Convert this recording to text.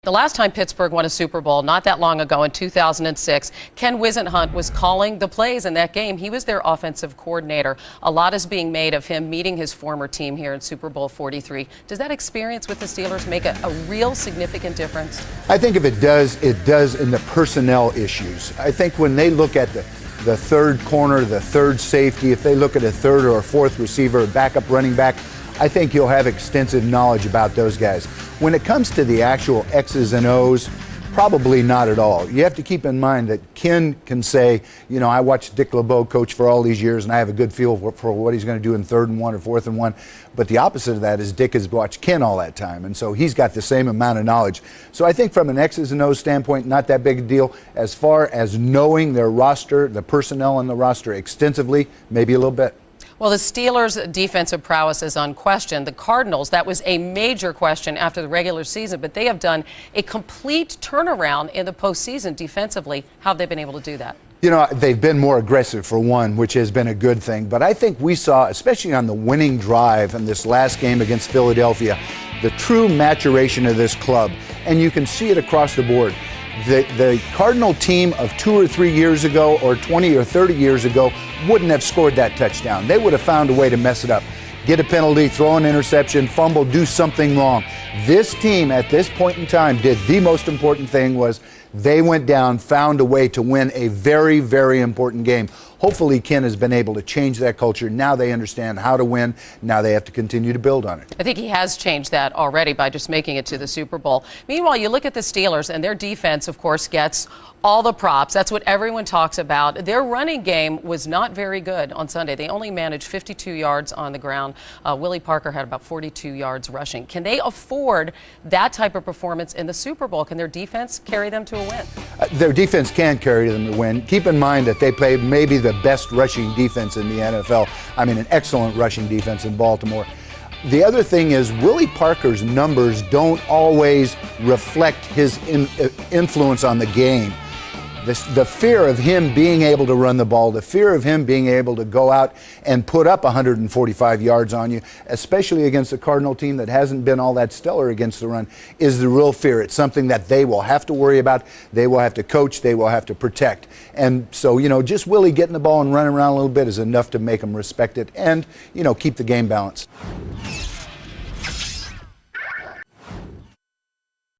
The last time Pittsburgh won a Super Bowl, not that long ago in 2006, Ken Whisenhunt was calling the plays in that game. He was their offensive coordinator. A lot is being made of him meeting his former team here in Super Bowl 43. Does that experience with the Steelers make a real significant difference? I think if it does in the personnel issues. I think when they look at the third corner, the third safety, if they look at a third or a fourth receiver, a backup running back, I think you'll have extensive knowledge about those guys. When it comes to the actual X's and O's, probably not at all. You have to keep in mind that Ken can say, you know, I watched Dick LeBeau coach for all these years and I have a good feel for what he's going to do in 3rd and 1 or 4th and 1. But the opposite of that is Dick has watched Ken all that time, and so he's got the same amount of knowledge. So I think from an X's and O's standpoint, not that big a deal. As far as knowing their roster, the personnel on the roster extensively, maybe a little bit. Well, the Steelers' defensive prowess is unquestioned. The Cardinals, that was a major question after the regular season, but they have done a complete turnaround in the postseason defensively. How have they been able to do that? You know, they've been more aggressive for one, which has been a good thing. But I think we saw, especially on the winning drive in this last game against Philadelphia, the true maturation of this club. And you can see it across the board. The Cardinal team of 2 or 3 years ago or 20 or 30 years ago wouldn't have scored that touchdown. They would have found a way to mess it up. Get a penalty, throw an interception, fumble, do something wrong. This team at this point in time did the most important thing was they went down, found a way to win a very, very important game. Hopefully Ken has been able to change that culture. Now they understand how to win. Now they have to continue to build on it. I think he has changed that already by just making it to the Super Bowl. Meanwhile, you look at the Steelers, and their defense, of course, gets all the props. That's what everyone talks about. Their running game was not very good on Sunday. They only managed 52 yards on the ground. Willie Parker had about 42 yards rushing. Can they afford that type of performance in the Super Bowl? Can their defense carry them to a win? Their defense can carry them to win. Keep in mind that they play maybe the best rushing defense in the NFL. I mean, an excellent rushing defense in Baltimore. The other thing is Willie Parker's numbers don't always reflect his influence on the game. The fear of him being able to run the ball, the fear of him being able to go out and put up 145 yards on you, especially against a Cardinal team that hasn't been all that stellar against the run, is the real fear. It's something that they will have to worry about. They will have to coach. They will have to protect. And so, you know, just Willie getting the ball and running around a little bit is enough to make them respect it and, you know, keep the game balanced.